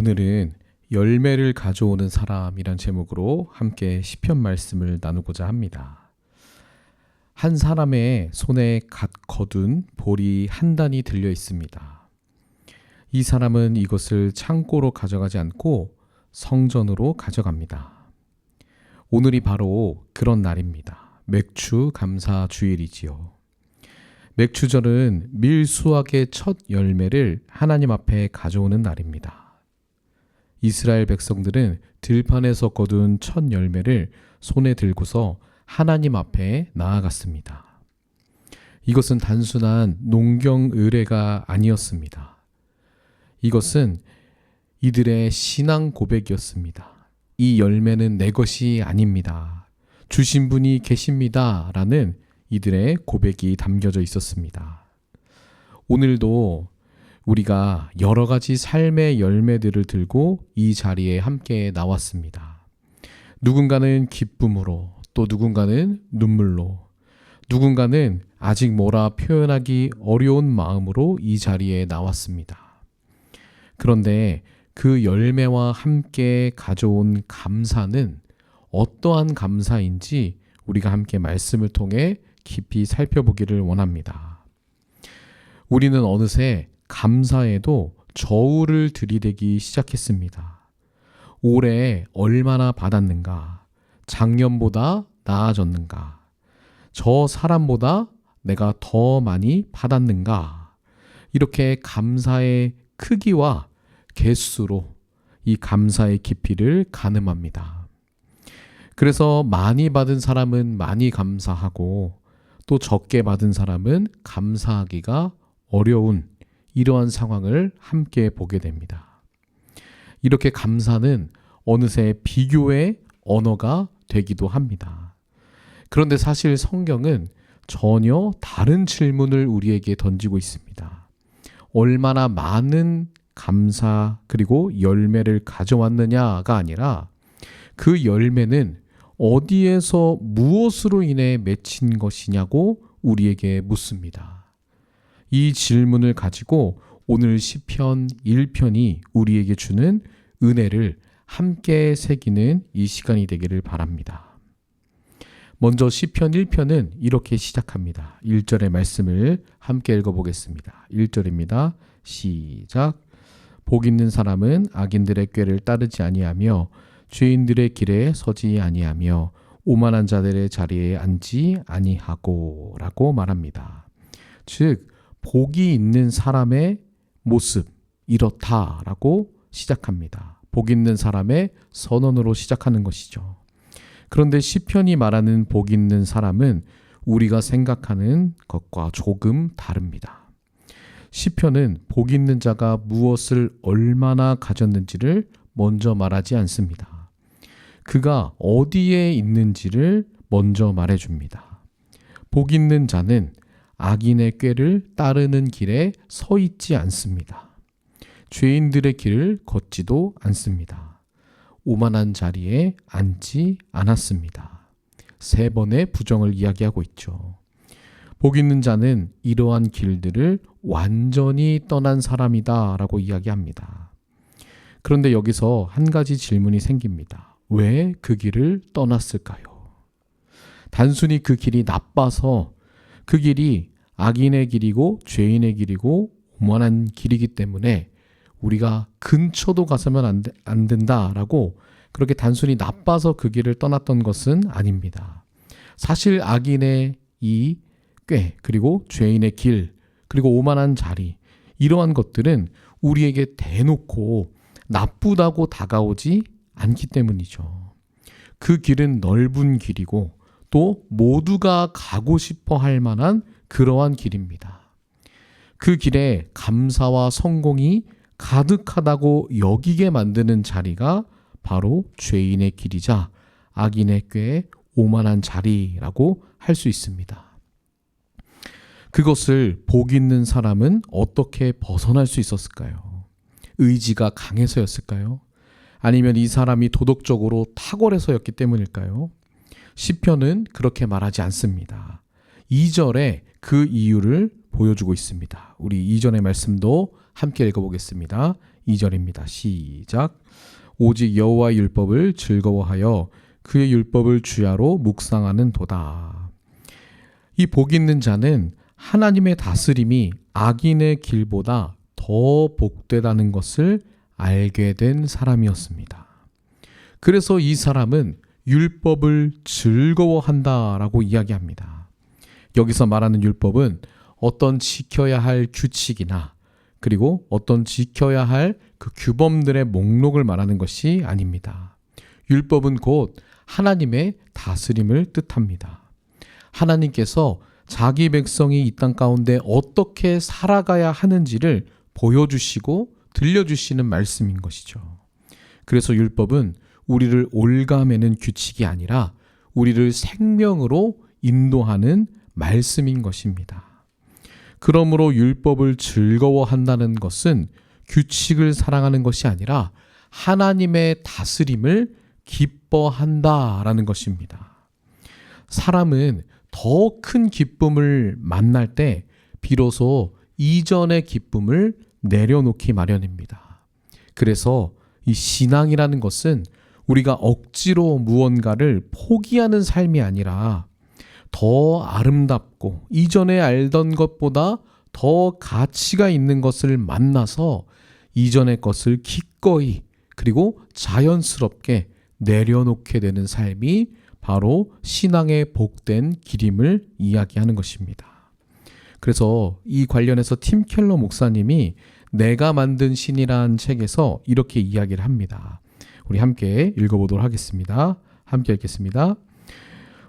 오늘은 열매를 가져오는 사람이란 제목으로 함께 시편 말씀을 나누고자 합니다. 한 사람의 손에 갓 거둔 볼이 한 단이 들려 있습니다. 이 사람은 이것을 창고로 가져가지 않고 성전으로 가져갑니다. 오늘이 바로 그런 날입니다. 맥주 감사 주일이지요. 맥주절은 밀 수확의 첫 열매를 하나님 앞에 가져오는 날입니다. 이스라엘 백성들은 들판에서 거둔 첫 열매를 손에 들고서 하나님 앞에 나아갔습니다. 이것은 단순한 농경 의례가 아니었습니다. 이것은 이들의 신앙 고백이었습니다. 이 열매는 내 것이 아닙니다. 주신 분이 계십니다. 라는 이들의 고백이 담겨져 있었습니다. 오늘도 우리가 여러 가지 삶의 열매들을 들고 이 자리에 함께 나왔습니다. 누군가는 기쁨으로, 또 누군가는 눈물로, 누군가는 아직 뭐라 표현하기 어려운 마음으로 이 자리에 나왔습니다. 그런데 그 열매와 함께 가져온 감사는 어떠한 감사인지 우리가 함께 말씀을 통해 깊이 살펴보기를 원합니다. 우리는 어느새 감사에도 저울을 들이대기 시작했습니다. 올해 얼마나 받았는가? 작년보다 나아졌는가? 저 사람보다 내가 더 많이 받았는가? 이렇게 감사의 크기와 개수로 이 감사의 깊이를 가늠합니다. 그래서 많이 받은 사람은 많이 감사하고 또 적게 받은 사람은 감사하기가 어려운 이러한 상황을 함께 보게 됩니다. 이렇게 감사는 어느새 비교의 언어가 되기도 합니다. 그런데 사실 성경은 전혀 다른 질문을 우리에게 던지고 있습니다. 얼마나 많은 감사 그리고 열매를 가져왔느냐가 아니라 그 열매는 어디에서 무엇으로 인해 맺힌 것이냐고 우리에게 묻습니다. 이 질문을 가지고 오늘 시편 1편이 우리에게 주는 은혜를 함께 새기는 이 시간이 되기를 바랍니다. 먼저 시편 1편은 이렇게 시작합니다. 1절의 말씀을 함께 읽어보겠습니다. 1절입니다. 시작. 복 있는 사람은 악인들의 꾀를 따르지 아니하며 죄인들의 길에 서지 아니하며 오만한 자들의 자리에 앉지 아니하고 라고 말합니다. 즉 복이 있는 사람의 모습 이렇다라고 시작합니다. 복 있는 사람의 선언으로 시작하는 것이죠. 그런데 시편이 말하는 복 있는 사람은 우리가 생각하는 것과 조금 다릅니다. 시편은 복 있는 자가 무엇을 얼마나 가졌는지를 먼저 말하지 않습니다. 그가 어디에 있는지를 먼저 말해줍니다. 복 있는 자는 악인의 꾀를 따르는 길에 서 있지 않습니다. 죄인들의 길을 걷지도 않습니다. 오만한 자리에 앉지 않았습니다. 3번의 부정을 이야기하고 있죠. 복 있는 자는 이러한 길들을 완전히 떠난 사람이다 라고 이야기합니다. 그런데 여기서 한 가지 질문이 생깁니다. 왜 그 길을 떠났을까요? 단순히 그 길이 나빠서 그 길이 악인의 길이고 죄인의 길이고 오만한 길이기 때문에 우리가 근처도 가서면 안 된다라고 그렇게 단순히 나빠서 그 길을 떠났던 것은 아닙니다. 사실 악인의 이 꾀 그리고 죄인의 길 그리고 오만한 자리 이러한 것들은 우리에게 대놓고 나쁘다고 다가오지 않기 때문이죠. 그 길은 넓은 길이고 또 모두가 가고 싶어 할 만한 그러한 길입니다. 그 길에 감사와 성공이 가득하다고 여기게 만드는 자리가 바로 죄인의 길이자 악인의 꾀에 오만한 자리라고 할 수 있습니다. 그것을 복 있는 사람은 어떻게 벗어날 수 있었을까요? 의지가 강해서였을까요? 아니면 이 사람이 도덕적으로 탁월해서였기 때문일까요? 시편은 그렇게 말하지 않습니다. 2절에 그 이유를 보여주고 있습니다. 우리 2절의 말씀도 함께 읽어보겠습니다. 2절입니다. 시작. 오직 여호와의 율법을 즐거워하여 그의 율법을 주야로 묵상하는 도다. 이 복 있는 자는 하나님의 다스림이 악인의 길보다 더 복되다는 것을 알게 된 사람이었습니다. 그래서 이 사람은 율법을 즐거워한다라고 이야기합니다. 여기서 말하는 율법은 어떤 지켜야 할 규칙이나 그리고 어떤 지켜야 할 그 규범들의 목록을 말하는 것이 아닙니다. 율법은 곧 하나님의 다스림을 뜻합니다. 하나님께서 자기 백성이 이 땅 가운데 어떻게 살아가야 하는지를 보여주시고 들려주시는 말씀인 것이죠. 그래서 율법은 우리를 올가매는 규칙이 아니라 우리를 생명으로 인도하는 말씀인 것입니다. 그러므로 율법을 즐거워한다는 것은 규칙을 사랑하는 것이 아니라 하나님의 다스림을 기뻐한다라는 것입니다. 사람은 더 큰 기쁨을 만날 때 비로소 이전의 기쁨을 내려놓기 마련입니다. 그래서 이 신앙이라는 것은 우리가 억지로 무언가를 포기하는 삶이 아니라 더 아름답고 이전에 알던 것보다 더 가치가 있는 것을 만나서 이전의 것을 기꺼이 그리고 자연스럽게 내려놓게 되는 삶이 바로 신앙의 복된 길임을 이야기하는 것입니다. 그래서 이 관련해서 팀 켈러 목사님이 내가 만든 신이라는 책에서 이렇게 이야기를 합니다. 우리 함께 읽어보도록 하겠습니다. 함께 읽겠습니다.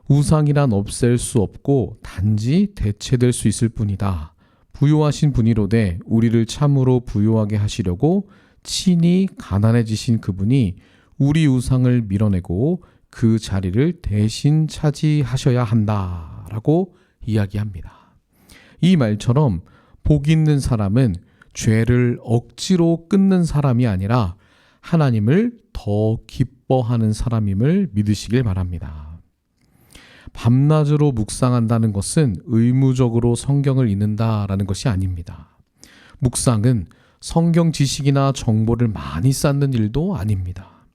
우상이란 없앨 수 없고 단지 대체될 수 있을 뿐이다. 부요하신 분이로되 우리를 참으로 부요하게 하시려고 친히 가난해지신 그분이 우리 우상을 밀어내고 그 자리를 대신 차지하셔야 한다라고 이야기합니다. 이 말처럼 복 있는 사람은 죄를 억지로 끊는 사람이 아니라 하나님을 더 기뻐하는 사람임을 믿으시길 바랍니다. 밤낮으로 묵상한다는 것은 의무적으로 성경을 읽는다라는 것이 아닙니다. 묵상은 성경 지식이나 정보를 많이 쌓는 일도 아닙니다.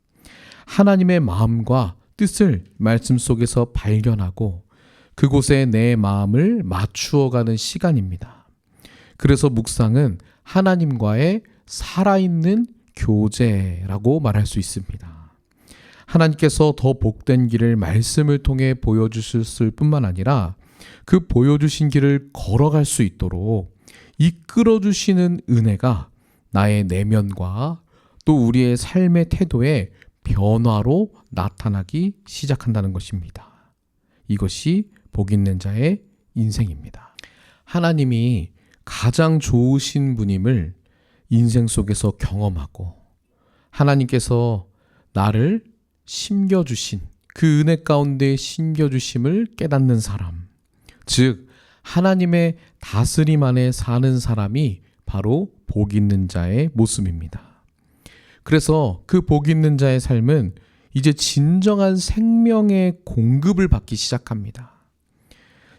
하나님의 마음과 뜻을 말씀 속에서 발견하고 그곳에 내 마음을 맞추어가는 시간입니다. 그래서 묵상은 하나님과의 살아있는 교제라고 말할 수 있습니다. 하나님께서 더 복된 길을 말씀을 통해 보여주실 뿐만 아니라 그 보여주신 길을 걸어갈 수 있도록 이끌어주시는 은혜가 나의 내면과 또 우리의 삶의 태도에 변화로 나타나기 시작한다는 것입니다. 이것이 복 있는 자의 인생입니다. 하나님이 가장 좋으신 분임을 인생 속에서 경험하고 하나님께서 나를 심겨주신 그 은혜 가운데 심겨주심을 깨닫는 사람, 즉 하나님의 다스림 안에 사는 사람이 바로 복 있는 자의 모습입니다. 그래서 그 복 있는 자의 삶은 이제 진정한 생명의 공급을 받기 시작합니다.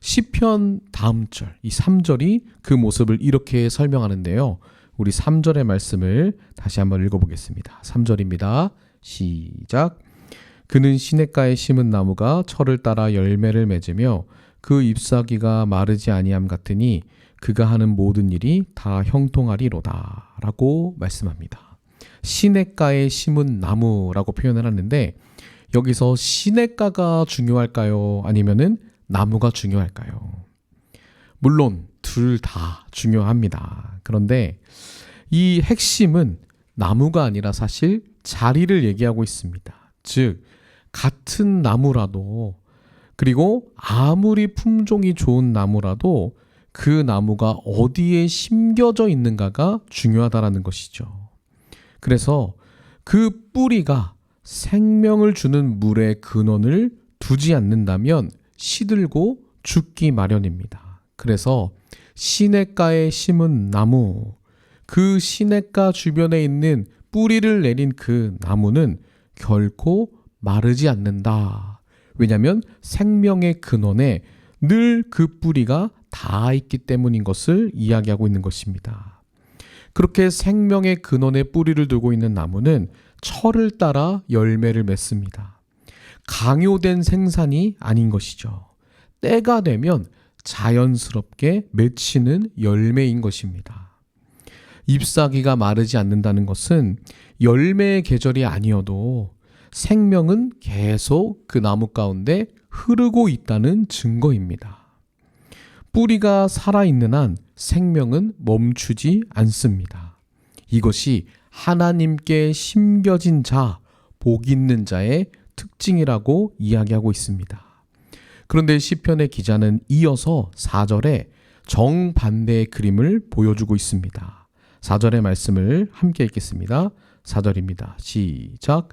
시편 다음 절, 이 3절이 그 모습을 이렇게 설명하는데요. 우리 3절의 말씀을 다시 한번 읽어보겠습니다. 3절입니다. 시작. 그는 시냇가에 심은 나무가 철을 따라 열매를 맺으며 그 잎사귀가 마르지 아니함 같으니 그가 하는 모든 일이 다 형통하리로다 라고 말씀합니다. 시냇가에 심은 나무라고 표현을 하는데 여기서 시냇가가 중요할까요? 아니면은 나무가 중요할까요? 물론 둘 다 중요합니다. 그런데 이 핵심은 나무가 아니라 사실 자리를 얘기하고 있습니다. 즉 같은 나무라도 그리고 아무리 품종이 좋은 나무라도 그 나무가 어디에 심겨져 있는가가 중요하다라는 것이죠. 그래서 그 뿌리가 생명을 주는 물의 근원을 두지 않는다면 시들고 죽기 마련입니다. 그래서 시냇가에 심은 나무, 그 시냇가 주변에 있는 뿌리를 내린 그 나무는 결코 마르지 않는다. 왜냐하면 생명의 근원에 늘 그 뿌리가 닿아 있기 때문인 것을 이야기하고 있는 것입니다. 그렇게 생명의 근원에 뿌리를 두고 있는 나무는 철을 따라 열매를 맺습니다. 강요된 생산이 아닌 것이죠. 때가 되면 자연스럽게 맺히는 열매인 것입니다. 잎사귀가 마르지 않는다는 것은 열매의 계절이 아니어도 생명은 계속 그 나무 가운데 흐르고 있다는 증거입니다. 뿌리가 살아있는 한 생명은 멈추지 않습니다. 이것이 하나님께 심겨진 자, 복 있는 자의 특징이라고 이야기하고 있습니다. 그런데 시편의 기자는 이어서 4절에 정반대의 그림을 보여주고 있습니다. 4절의 말씀을 함께 읽겠습니다. 4절입니다. 시작.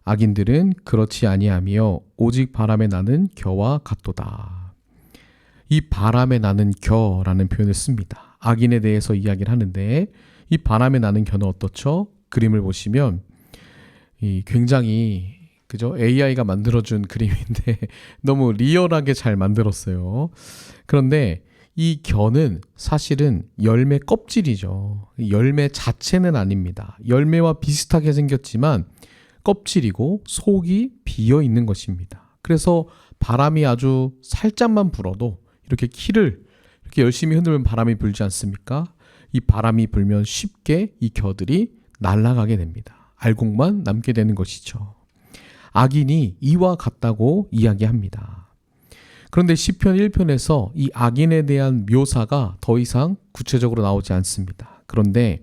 악인들은 그렇지 아니하며 오직 바람에 나는 겨와 같도다. 이 바람에 나는 겨라는 표현을 씁니다. 악인에 대해서 이야기를 하는데 이 바람에 나는 겨는 어떻죠? 그림을 보시면 굉장히 그죠? AI가 만들어준 그림인데 너무 리얼하게 잘 만들었어요. 그런데 이 겨는 사실은 열매 껍질이죠. 열매 자체는 아닙니다. 열매와 비슷하게 생겼지만 껍질이고 속이 비어 있는 것입니다. 그래서 바람이 아주 살짝만 불어도 이렇게 키를 이렇게 열심히 흔들면 바람이 불지 않습니까? 이 바람이 불면 쉽게 이 겨들이 날아가게 됩니다. 알곡만 남게 되는 것이죠. 악인이 이와 같다고 이야기합니다. 그런데 시편 1편에서 이 악인에 대한 묘사가 더 이상 구체적으로 나오지 않습니다. 그런데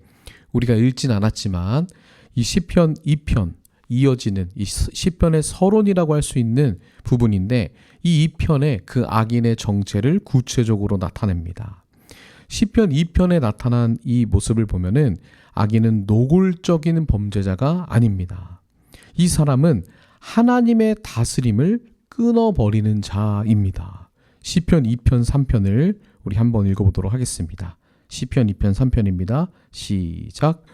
우리가 읽진 않았지만 이 시편 2편 이어지는 이 시편의 서론이라고 할 수 있는 부분인데 이 2편에 그 악인의 정체를 구체적으로 나타냅니다. 시편 2편에 나타난 이 모습을 보면은 악인은 노골적인 범죄자가 아닙니다. 이 사람은 하나님의 다스림을 끊어버리는 자입니다. 시편 2편 3편을 우리 한번 읽어보도록 하겠습니다. 시편 2편 3편입니다. 시작.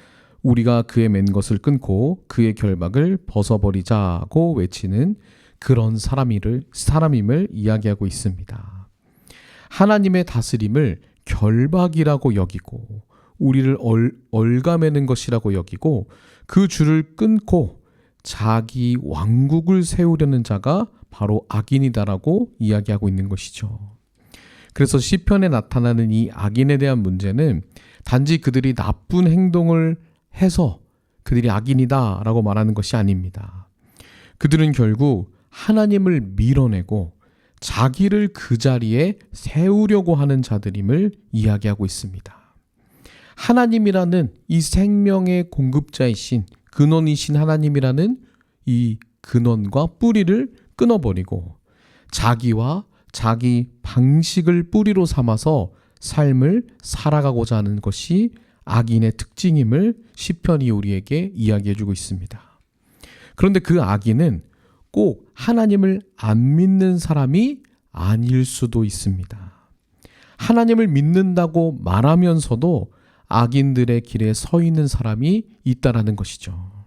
우리가 그의 맨 것을 끊고 그의 결박을 벗어버리자고 외치는 그런 사람임을 이야기하고 있습니다. 하나님의 다스림을 결박이라고 여기고 우리를 얽아매는 것이라고 여기고 그 줄을 끊고 자기 왕국을 세우려는 자가 바로 악인이다라고 이야기하고 있는 것이죠. 그래서 시편에 나타나는 이 악인에 대한 문제는 단지 그들이 나쁜 행동을 해서 그들이 악인이다라고 말하는 것이 아닙니다. 그들은 결국 하나님을 밀어내고 자기를 그 자리에 세우려고 하는 자들임을 이야기하고 있습니다. 하나님이라는 이 생명의 공급자이신 근원이신 하나님이라는 이 근원과 뿌리를 끊어버리고 자기와 자기 방식을 뿌리로 삼아서 삶을 살아가고자 하는 것이 악인의 특징임을 시편이 우리에게 이야기해주고 있습니다. 그런데 그 악인은 꼭 하나님을 안 믿는 사람이 아닐 수도 있습니다. 하나님을 믿는다고 말하면서도 악인들의 길에 서 있는 사람이 있다라는 것이죠.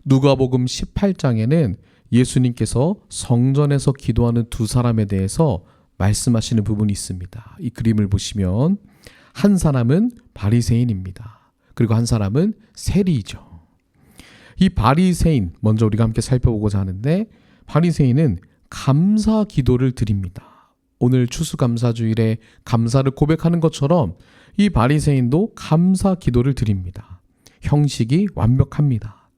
누가복음 18장에는 예수님께서 성전에서 기도하는 두 사람에 대해서 말씀하시는 부분이 있습니다. 이 그림을 보시면 한 사람은 바리새인입니다. 그리고 한 사람은 세리이죠. 이 바리새인 먼저 우리가 함께 살펴보고자 하는데 바리새인은 감사 기도를 드립니다. 오늘 추수감사주일에 감사를 고백하는 것처럼 이 바리새인도 감사 기도를 드립니다. 형식이 완벽합니다.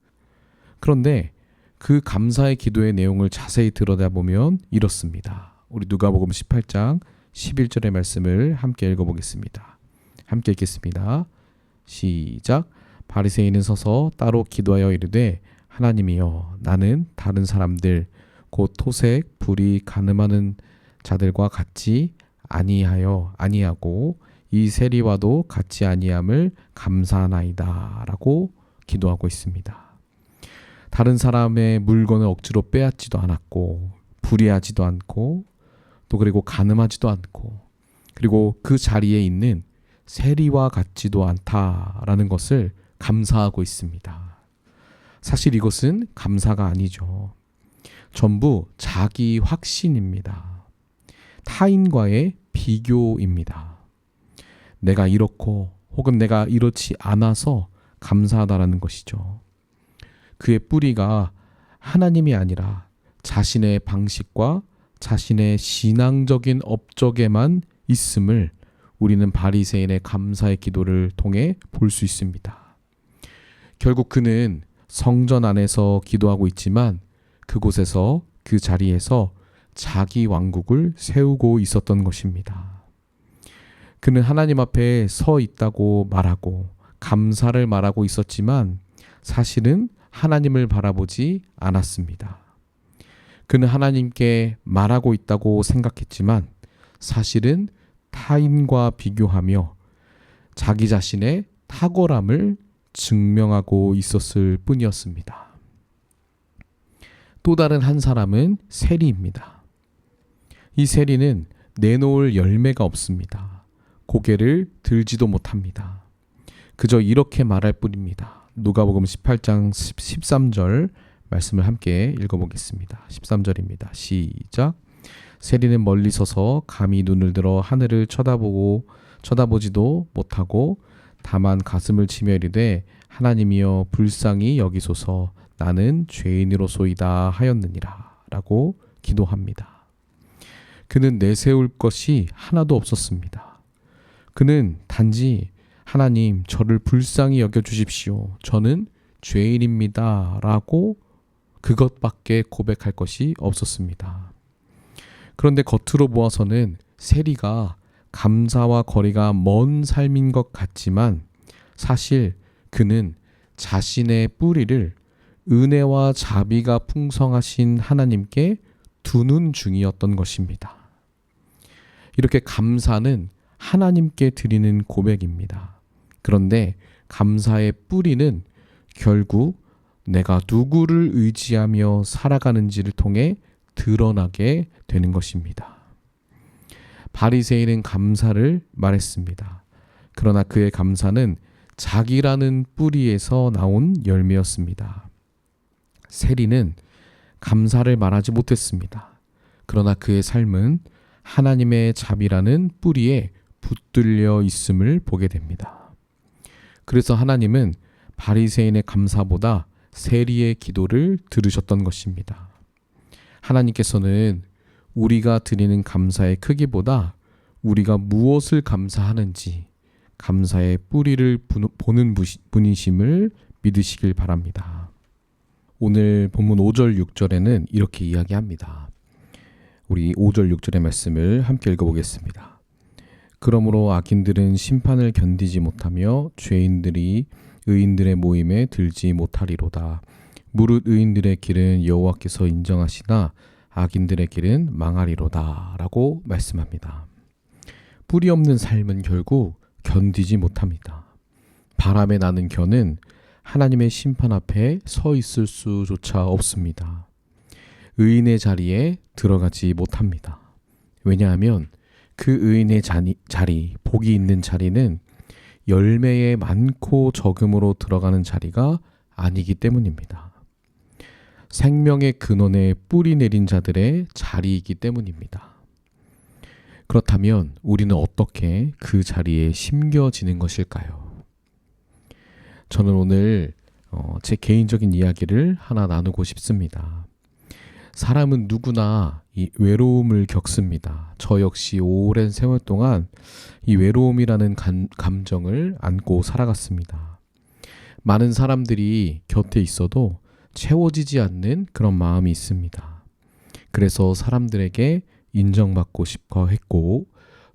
그런데 그 감사의 기도의 내용을 자세히 들여다보면 이렇습니다. 우리 누가복음 18장 11절의 말씀을 함께 읽어보겠습니다. 함께 읽겠습니다. 시작. 바리새인은 서서 따로 기도하여 이르되 하나님이여 나는 다른 사람들 곧 토색, 불의, 간음하는 자들과 같이 아니하고 이 세리와도 같지 아니함을 감사하나이다 라고 기도하고 있습니다. 다른 사람의 물건을 억지로 빼앗지도 않았고 불의하지도 않고 또 그리고 간음하지도 않고 그리고 그 자리에 있는 세리와 같지도 않다라는 것을 감사하고 있습니다. 사실 이것은 감사가 아니죠. 전부 자기 확신입니다. 타인과의 비교입니다. 내가 이렇고 혹은 내가 이렇지 않아서 감사하다라는 것이죠. 그의 뿌리가 하나님이 아니라 자신의 방식과 자신의 신앙적인 업적에만 있음을 우리는 바리새인의 감사의 기도를 통해 볼 수 있습니다. 결국 그는 성전 안에서 기도하고 있지만 그곳에서 그 자리에서 자기 왕국을 세우고 있었던 것입니다. 그는 하나님 앞에 서 있다고 말하고 감사를 말하고 있었지만 사실은 하나님을 바라보지 않았습니다. 그는 하나님께 말하고 있다고 생각했지만 사실은 타인과 비교하며 자기 자신의 탁월함을 증명하고 있었을 뿐이었습니다. 또 다른 한 사람은 세리입니다. 이 세리는 내놓을 열매가 없습니다. 고개를 들지도 못합니다. 그저 이렇게 말할 뿐입니다. 누가복음 18장 13절 말씀을 함께 읽어보겠습니다. 13절입니다. 시작. 세리는 멀리 서서 감히 눈을 들어 하늘을 쳐다보지도 못하고 다만 가슴을 치며 이르되 하나님이여 불쌍히 여기소서 나는 죄인으로소이다 하였느니라 라고 기도합니다. 그는 내세울 것이 하나도 없었습니다. 그는 단지 하나님 저를 불쌍히 여겨주십시오. 저는 죄인입니다 라고 그것밖에 고백할 것이 없었습니다. 그런데 겉으로 보아서는 세리가 감사와 거리가 먼 삶인 것 같지만 사실 그는 자신의 뿌리를 은혜와 자비가 풍성하신 하나님께 두는 중이었던 것입니다. 이렇게 감사는 하나님께 드리는 고백입니다. 그런데 감사의 뿌리는 결국 내가 누구를 의지하며 살아가는지를 통해 드러나게 되는 것입니다. 바리새인은 감사를 말했습니다. 그러나 그의 감사는 자기라는 뿌리에서 나온 열매였습니다. 세리는 감사를 말하지 못했습니다. 그러나 그의 삶은 하나님의 자비라는 뿌리에 붙들려 있음을 보게 됩니다. 그래서 하나님은 바리새인의 감사보다 세리의 기도를 들으셨던 것입니다. 하나님께서는 우리가 드리는 감사의 크기보다 우리가 무엇을 감사하는지 감사의 뿌리를 보는 분이심을 믿으시길 바랍니다. 오늘 본문 5절 6절에는 이렇게 이야기합니다. 우리 5절 6절의 말씀을 함께 읽어보겠습니다. 그러므로 악인들은 심판을 견디지 못하며 죄인들이 의인들의 모임에 들지 못하리로다. 무릇 의인들의 길은 여호와께서 인정하시나 악인들의 길은 망하리로다 라고 말씀합니다. 뿌리 없는 삶은 결국 견디지 못합니다. 바람에 나는 겨는 하나님의 심판 앞에 서 있을 수조차 없습니다. 의인의 자리에 들어가지 못합니다. 왜냐하면 그 의인의 자리, 복이 있는 자리는 열매의 많고 적음으로 들어가는 자리가 아니기 때문입니다. 생명의 근원에 뿌리 내린 자들의 자리이기 때문입니다. 그렇다면 우리는 어떻게 그 자리에 심겨지는 것일까요? 저는 오늘 제 개인적인 이야기를 하나 나누고 싶습니다. 사람은 누구나 이 외로움을 겪습니다. 저 역시 오랜 세월 동안 이 외로움이라는 감정을 안고 살아갔습니다. 많은 사람들이 곁에 있어도 채워지지 않는 그런 마음이 있습니다. 그래서 사람들에게 인정받고 싶어 했고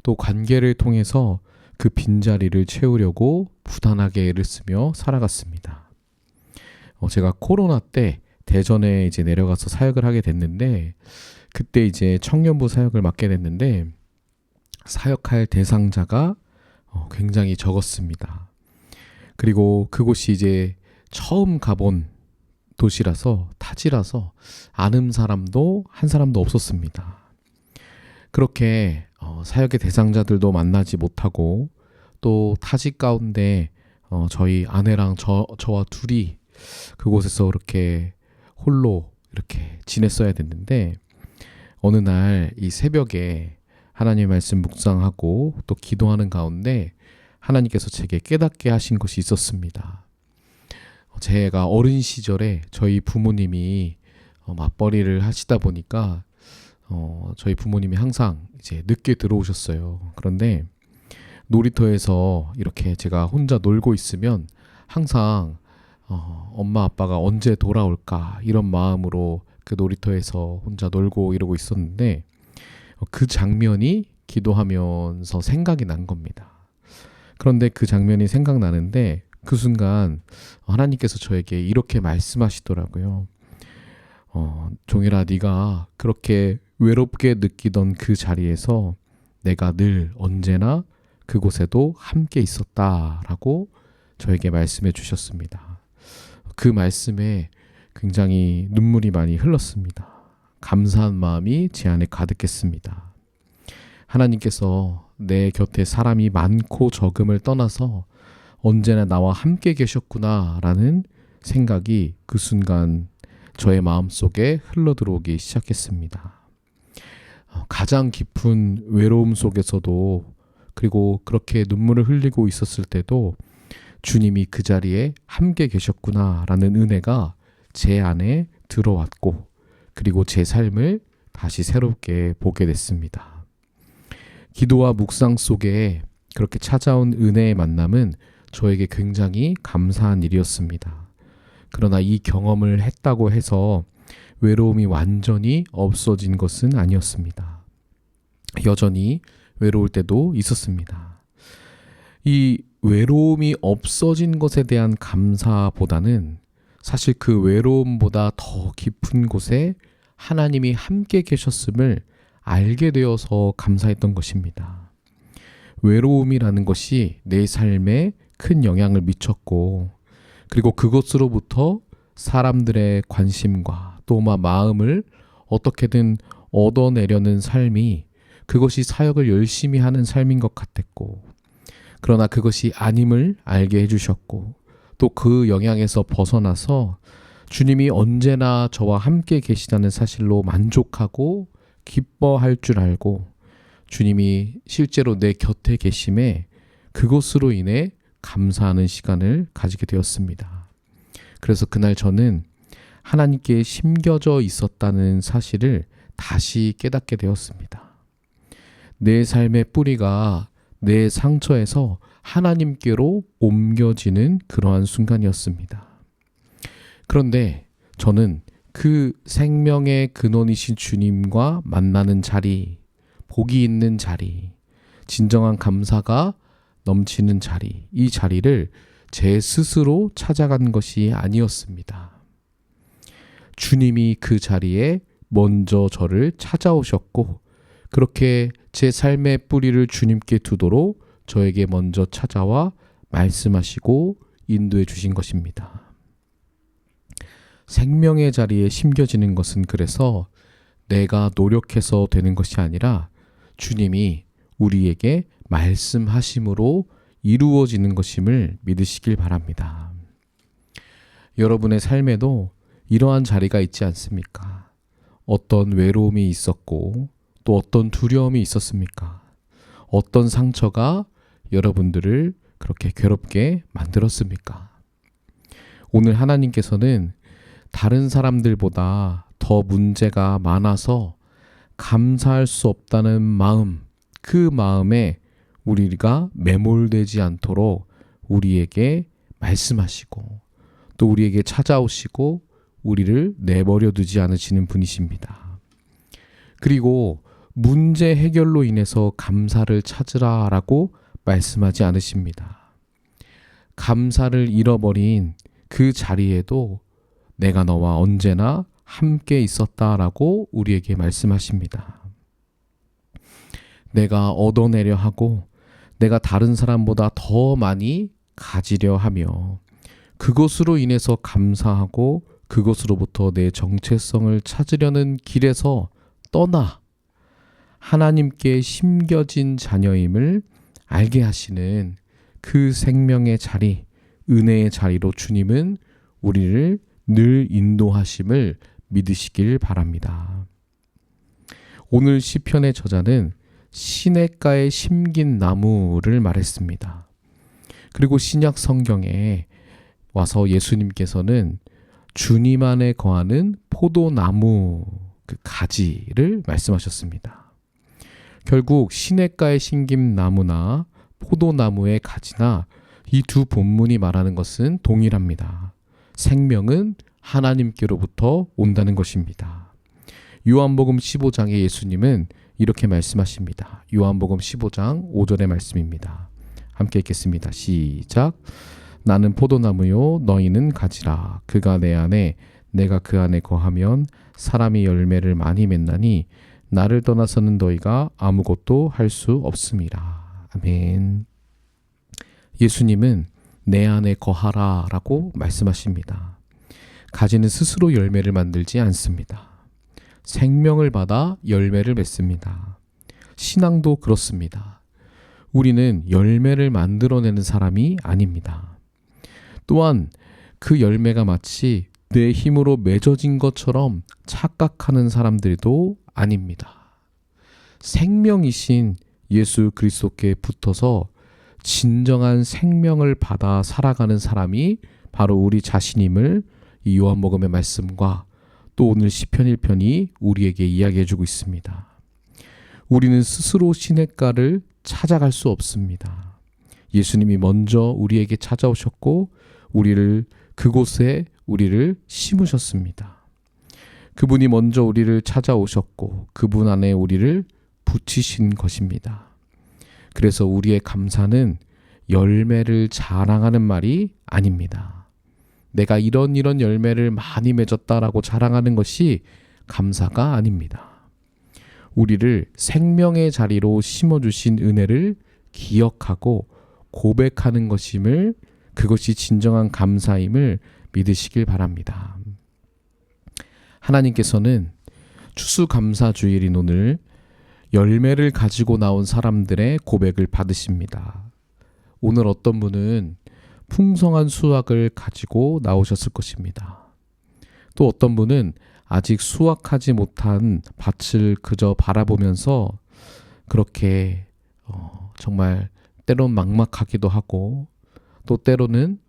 또 관계를 통해서 그 빈자리를 채우려고 부단하게 애를 쓰며 살아갔습니다. 제가 코로나 때 대전에 이제 내려가서 사역을 하게 됐는데 그때 이제 청년부 사역을 맡게 됐는데 사역할 대상자가 굉장히 적었습니다. 그리고 그곳이 이제 처음 가본 도시라서 타지라서 아는 사람도 한 사람도 없었습니다. 그렇게 사역의 대상자들도 만나지 못하고 또 타지 가운데 저희 아내랑 저와 둘이 그곳에서 그렇게 홀로 이렇게 지냈어야 됐는데 어느 날 이 새벽에 하나님의 말씀 묵상하고 또 기도하는 가운데 하나님께서 제게 깨닫게 하신 것이 있었습니다. 제가 어린 시절에 저희 부모님이 맞벌이를 하시다 보니까 저희 부모님이 항상 이제 늦게 들어오셨어요. 그런데 놀이터에서 이렇게 제가 혼자 놀고 있으면 항상 엄마 아빠가 언제 돌아올까 이런 마음으로 그 놀이터에서 혼자 놀고 이러고 있었는데 그 장면이 기도하면서 생각이 난 겁니다. 그런데 그 장면이 생각나는데 그 순간 하나님께서 저에게 이렇게 말씀하시더라고요. 종일아, 네가 그렇게 외롭게 느끼던 그 자리에서 내가 늘 언제나 그곳에도 함께 있었다라고 저에게 말씀해 주셨습니다. 그 말씀에 굉장히 눈물이 많이 흘렀습니다. 감사한 마음이 제 안에 가득했습니다. 하나님께서 내 곁에 사람이 많고 적음을 떠나서 언제나 나와 함께 계셨구나라는 생각이 그 순간 저의 마음속에 흘러들어오기 시작했습니다. 가장 깊은 외로움 속에서도 그리고 그렇게 눈물을 흘리고 있었을 때도 주님이 그 자리에 함께 계셨구나라는 은혜가 제 안에 들어왔고 그리고 제 삶을 다시 새롭게 보게 됐습니다. 기도와 묵상 속에 그렇게 찾아온 은혜의 만남은 저에게 굉장히 감사한 일이었습니다. 그러나 이 경험을 했다고 해서 외로움이 완전히 없어진 것은 아니었습니다. 여전히 외로울 때도 있었습니다. 이 외로움이 없어진 것에 대한 감사보다는 사실 그 외로움보다 더 깊은 곳에 하나님이 함께 계셨음을 알게 되어서 감사했던 것입니다. 외로움이라는 것이 내 삶에 큰 영향을 미쳤고 그리고 그것으로부터 사람들의 관심과 또 마음을 어떻게든 얻어내려는 삶이 그것이 사역을 열심히 하는 삶인 것 같았고 그러나 그것이 아님을 알게 해주셨고 또 그 영향에서 벗어나서 주님이 언제나 저와 함께 계시다는 사실로 만족하고 기뻐할 줄 알고 주님이 실제로 내 곁에 계심에 그것으로 인해 감사하는 시간을 가지게 되었습니다. 그래서 그날 저는 하나님께 심겨져 있었다는 사실을 다시 깨닫게 되었습니다. 내 삶의 뿌리가 내 상처에서 하나님께로 옮겨지는 그러한 순간이었습니다. 그런데 저는 그 생명의 근원이신 주님과 만나는 자리, 복이 있는 자리, 진정한 감사가 넘치는 자리, 이 자리를 제 스스로 찾아간 것이 아니었습니다. 주님이 그 자리에 먼저 저를 찾아오셨고 그렇게 제 삶의 뿌리를 주님께 두도록 저에게 먼저 찾아와 말씀하시고 인도해 주신 것입니다. 생명의 자리에 심겨지는 것은 그래서 내가 노력해서 되는 것이 아니라 주님이 우리에게 말씀하심으로 이루어지는 것임을 믿으시길 바랍니다. 여러분의 삶에도 이러한 자리가 있지 않습니까? 어떤 외로움이 있었고 또 어떤 두려움이 있었습니까? 어떤 상처가 여러분들을 그렇게 괴롭게 만들었습니까? 오늘 하나님께서는 다른 사람들보다 더 문제가 많아서 감사할 수 없다는 마음, 그 마음에 우리가 매몰되지 않도록 우리에게 말씀하시고 또 우리에게 찾아오시고 우리를 내버려 두지 않으시는 분이십니다. 그리고 문제 해결로 인해서 감사를 찾으라라고 말씀하지 않으십니다. 감사를 잃어버린 그 자리에도 내가 너와 언제나 함께 있었다라고 우리에게 말씀하십니다. 내가 얻어내려 하고 내가 다른 사람보다 더 많이 가지려 하며 그것으로 인해서 감사하고 그것으로부터 내 정체성을 찾으려는 길에서 떠나 하나님께 심겨진 자녀임을 알게 하시는 그 생명의 자리, 은혜의 자리로 주님은 우리를 늘 인도하심을 믿으시길 바랍니다. 오늘 시편의 저자는 시냇가에 심긴 나무를 말했습니다. 그리고 신약 성경에 와서 예수님께서는 주님 안에 거하는 포도나무 그 가지를 말씀하셨습니다. 결국 시냇가에 심긴 나무나 포도나무의 가지나 이 두 본문이 말하는 것은 동일합니다. 생명은 하나님께로부터 온다는 것입니다. 요한복음 15장에 예수님은 이렇게 말씀하십니다. 요한복음 15장 5절의 말씀입니다. 함께 읽겠습니다. 시작. 나는 포도나무요 너희는 가지라. 그가 내 안에 내가 그 안에 거하면 사람이 열매를 많이 맺나니 나를 떠나서는 너희가 아무것도 할 수 없음이라. 아멘. 예수님은 내 안에 거하라 라고 말씀하십니다. 가지는 스스로 열매를 만들지 않습니다. 생명을 받아 열매를 맺습니다. 신앙도 그렇습니다. 우리는 열매를 만들어내는 사람이 아닙니다. 또한 그 열매가 마치 내 힘으로 맺어진 것처럼 착각하는 사람들도 아닙니다. 생명이신 예수 그리스도께 붙어서 진정한 생명을 받아 살아가는 사람이 바로 우리 자신임을 이 요한복음의 말씀과 또 오늘 시편 1편이 우리에게 이야기해주고 있습니다. 우리는 스스로 시냇가를 찾아갈 수 없습니다. 예수님이 먼저 우리에게 찾아오셨고 그곳에 우리를 심으셨습니다. 그분이 먼저 우리를 찾아오셨고 그분 안에 우리를 붙이신 것입니다. 그래서 우리의 감사는 열매를 자랑하는 말이 아닙니다. 내가 이런 열매를 많이 맺었다라고 자랑하는 것이 감사가 아닙니다. 우리를 생명의 자리로 심어주신 은혜를 기억하고 고백하는 것임을, 그것이 진정한 감사임을 믿으시길 바랍니다. 하나님께서는 추수감사주일인 오늘 열매를 가지고 나온 사람들의 고백을 받으십니다. 오늘 어떤 분은 풍성한 수확을 가지고 나오셨을 것입니다. 또 어떤 분은 아직 수확하지 못한 밭을 그저 바라보면서 그렇게 정말 때론 막막하기도 하고 또 때로는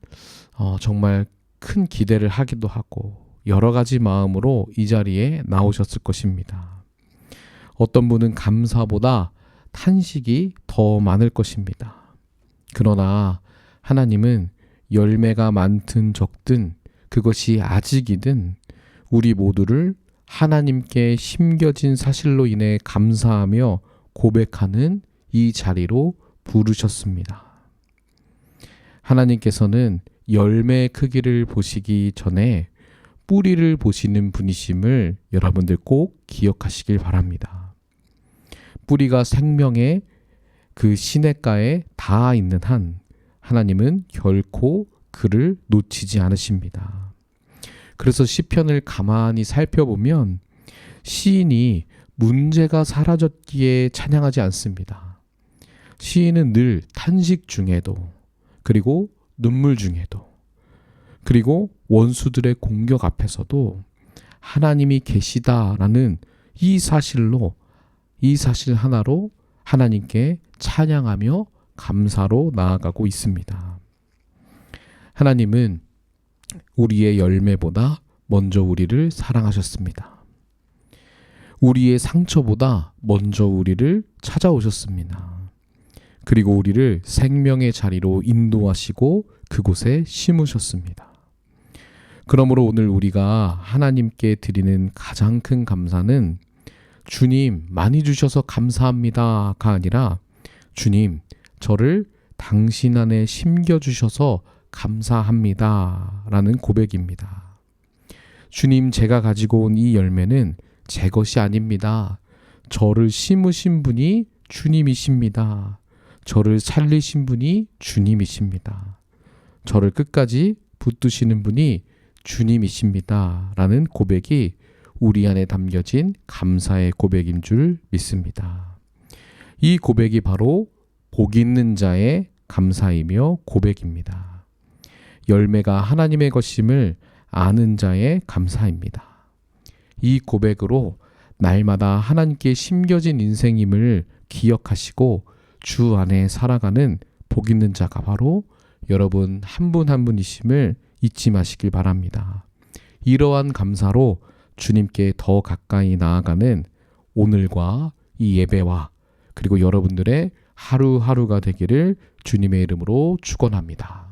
정말 큰 기대를 하기도 하고 여러 가지 마음으로 이 자리에 나오셨을 것입니다. 어떤 분은 감사보다 탄식이 더 많을 것입니다. 그러나 하나님은 열매가 많든 적든 그것이 아직이든 우리 모두를 하나님께 심겨진 사실로 인해 감사하며 고백하는 이 자리로 부르셨습니다. 하나님께서는 열매의 크기를 보시기 전에 뿌리를 보시는 분이심을 여러분들 꼭 기억하시길 바랍니다. 뿌리가 생명의 그 시냇가에 닿아 있는 한 하나님은 결코 그를 놓치지 않으십니다. 그래서 시편을 가만히 살펴보면 시인이 문제가 사라졌기에 찬양하지 않습니다. 시인은 늘 탄식 중에도, 그리고 눈물 중에도, 그리고 원수들의 공격 앞에서도 하나님이 계시다라는 이 사실 하나로 하나님께 찬양하며 감사로 나아가고 있습니다. 하나님은 우리의 열매보다 먼저 우리를 사랑하셨습니다. 우리의 상처보다 먼저 우리를 찾아오셨습니다. 그리고 우리를 생명의 자리로 인도하시고 그곳에 심으셨습니다. 그러므로 오늘 우리가 하나님께 드리는 가장 큰 감사는 주님 많이 주셔서 감사합니다가 아니라 주님 저를 당신 안에 심겨주셔서 감사합니다 라는 고백입니다. 주님 제가 가지고 온 이 열매는 제 것이 아닙니다. 저를 심으신 분이 주님이십니다. 저를 살리신 분이 주님이십니다. 저를 끝까지 붙드시는 분이 주님이십니다 라는 고백이 우리 안에 담겨진 감사의 고백인 줄 믿습니다. 이 고백이 바로 복 있는 자의 감사이며 고백입니다. 열매가 하나님의 것임을 아는 자의 감사입니다. 이 고백으로 날마다 하나님께 심겨진 인생임을 기억하시고 주 안에 살아가는 복 있는 자가 바로 여러분 한 분 한 분이심을 잊지 마시길 바랍니다. 이러한 감사로 주님께 더 가까이 나아가는 오늘과 이 예배와 그리고 여러분들의 하루하루가 되기를 주님의 이름으로 축원합니다.